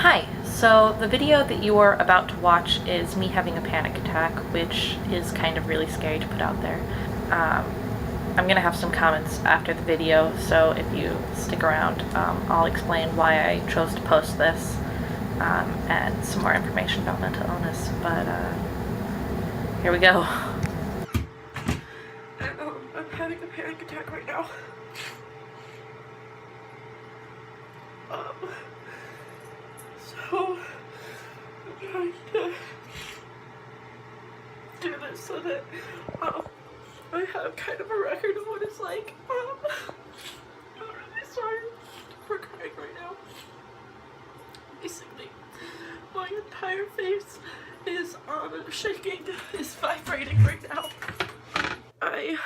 Hi, so the video that you are about to watch is me having a panic attack, which is kind of really scary to put out there. I'm going to have some comments after the video, so if you stick around, I'll explain why I chose to post this and some more information about mental illness, but here we go. I'm having a panic attack right now. So I'm trying to do this so that I have kind of a record of what it's like. I'm really sorry for crying right now. Basically, my entire face is shaking, is vibrating right now. I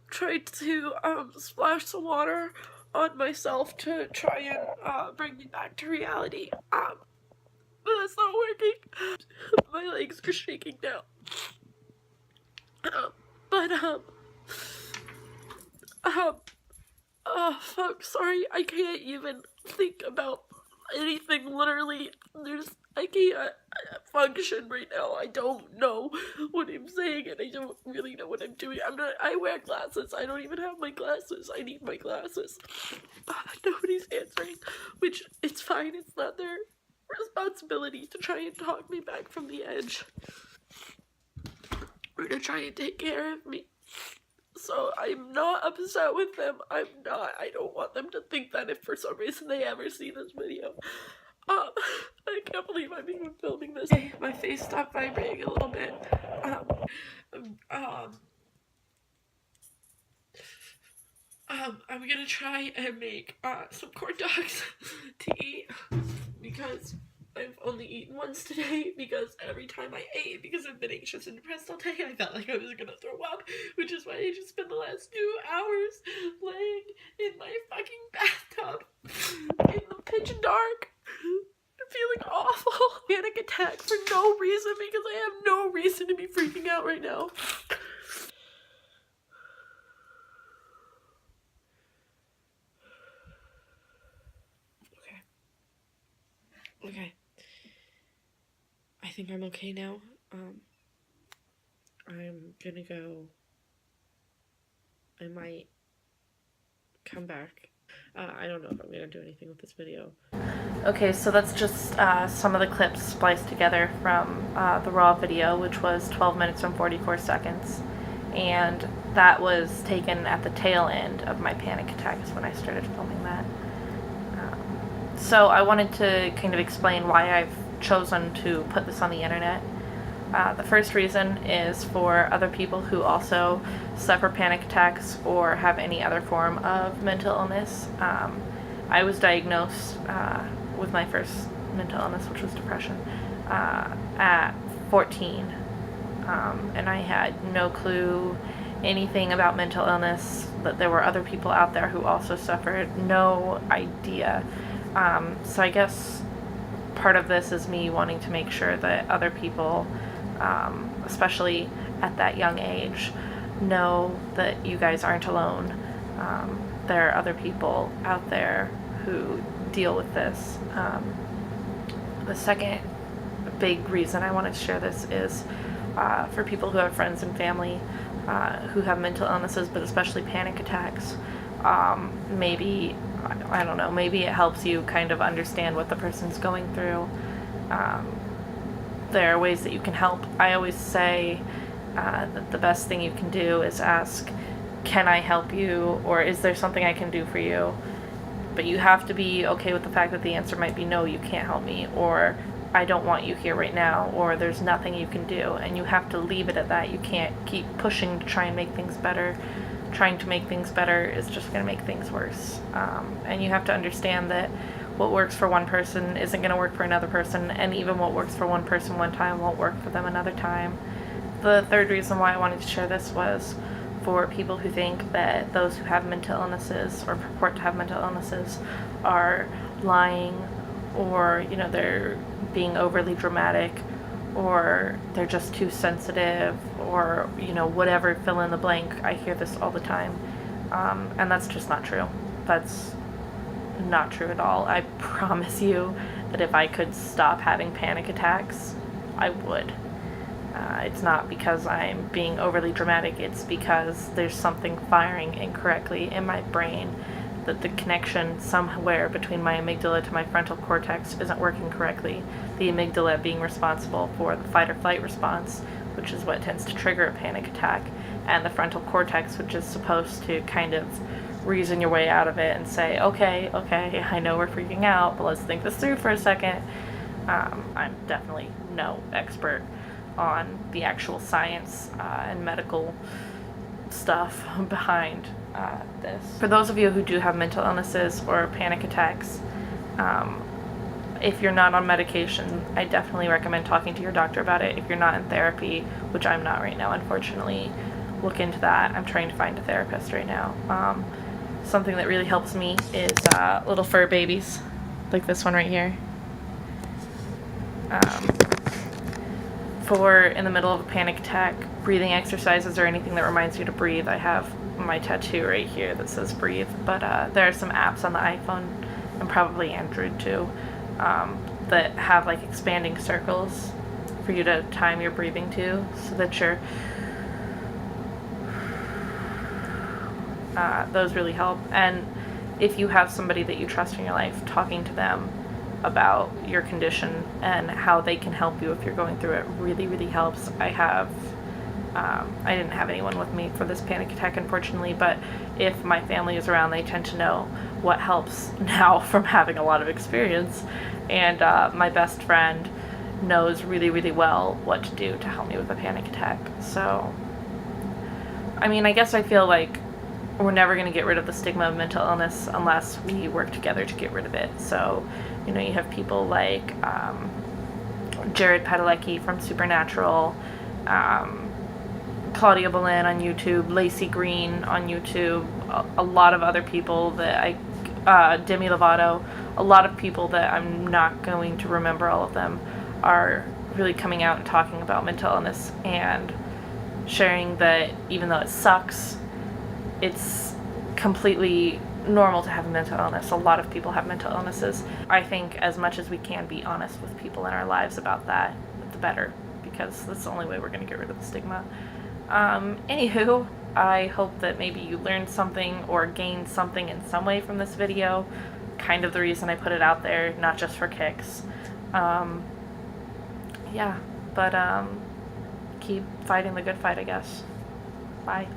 tried to splash some water on myself to try and bring me back to reality, but it's not working. My legs are shaking now. Oh fuck, sorry, I can't even think about anything, literally. I can't function right now. I don't know what I'm saying, and I don't really know what I'm doing. I wear glasses. I don't even have my glasses. I need my glasses. Nobody's answering, which it's fine. It's not their responsibility to try and talk me back from the edge or to try and take care of me. So I'm not upset with them. I don't want them to think that if for some reason they ever see this video. I can't believe I'm even filming this. My face stopped vibrating a little bit. I'm gonna try and make some corn dogs to eat because I've only eaten once today, because every time I ate, because I've been anxious and depressed all day, I felt like I was gonna throw up, which is why I just spent the last 2 hours laying in my fucking bathtub in the pitch dark, feeling awful. Panic attack for no reason, because I have no reason to be freaking out right now. Okay. I think I'm okay now. I'm gonna go. I might come back. I don't know if I'm gonna do anything with this video. Okay, so that's just some of the clips spliced together from the raw video, which was 12 minutes and 44 seconds. And that was taken at the tail end of my panic attack, is when I started filming that. So I wanted to kind of explain why I've chosen to put this on the internet. The first reason is for other people who also suffer panic attacks or have any other form of mental illness. I was diagnosed with my first mental illness, which was depression, at 14. And I had no clue anything about mental illness, that there were other people out there who also suffered. No idea. So I guess part of this is me wanting to make sure that other people, especially at that young age, know that you guys aren't alone. There are other people out there who deal with this. The second big reason I wanted to share this is for people who have friends and family who have mental illnesses, but especially panic attacks. Maybe, I don't know, maybe it helps you kind of understand what the person's going through. There are ways that you can help. I always say that the best thing you can do is ask, can I help you, or is there something I can do for you? But you have to be okay with the fact that the answer might be no, you can't help me, or I don't want you here right now, or there's nothing you can do, and you have to leave it at that. You can't keep pushing to try and make things better. Trying to make things better is just going to make things worse. And you have to understand that what works for one person isn't going to work for another person, and even what works for one person one time won't work for them another time. The third reason why I wanted to share this was for people who think that those who have mental illnesses or purport to have mental illnesses are lying, or, you know, they're being overly dramatic, or they're just too sensitive, or, you know, whatever, fill in the blank. I hear this all the time, and that's just not true. That's not true at all. I promise you that if I could stop having panic attacks, I would. It's not because I'm being overly dramatic, it's because there's something firing incorrectly in my brain, that the connection somewhere between my amygdala to my frontal cortex isn't working correctly. The amygdala being responsible for the fight or flight response, which is what tends to trigger a panic attack, and the frontal cortex, which is supposed to kind of reason your way out of it and say, okay, I know we're freaking out, but let's think this through for a second. I'm definitely no expert on the actual science and medical stuff behind this. For those of you who do have mental illnesses or panic attacks, if you're not on medication, I definitely recommend talking to your doctor about it. If you're not in therapy, which I'm not right now, unfortunately, look into that. I'm trying to find a therapist right now. Something that really helps me is little fur babies, like this one right here. For in the middle of a panic attack, breathing exercises or anything that reminds you to breathe. I have my tattoo right here that says breathe, but there are some apps on the iPhone and probably Android too that have like expanding circles for you to time your breathing to, so that you're those really help. And if you have somebody that you trust in your life, talking to them about your condition and how they can help you if you're going through it really helps. I didn't have anyone with me for this panic attack, unfortunately, but if my family is around, they tend to know what helps now from having a lot of experience. And my best friend knows really well what to do to help me with a panic attack. So, I mean, I guess I feel like we're never going to get rid of the stigma of mental illness unless we work together to get rid of it. So, you know, you have people like Jared Padalecki from Supernatural, Claudia Boleyn on YouTube, Lacey Green on YouTube, a lot of other people that Demi Lovato, a lot of people that I'm not going to remember all of them, are really coming out and talking about mental illness and sharing that even though it sucks, it's completely normal to have a mental illness. A lot of people have mental illnesses. I think as much as we can be honest with people in our lives about that, the better, because that's the only way we're going to get rid of the stigma. Anywho, I hope that maybe you learned something or gained something in some way from this video. Kind of the reason I put it out there, not just for kicks. Yeah, but keep fighting the good fight, I guess. Bye.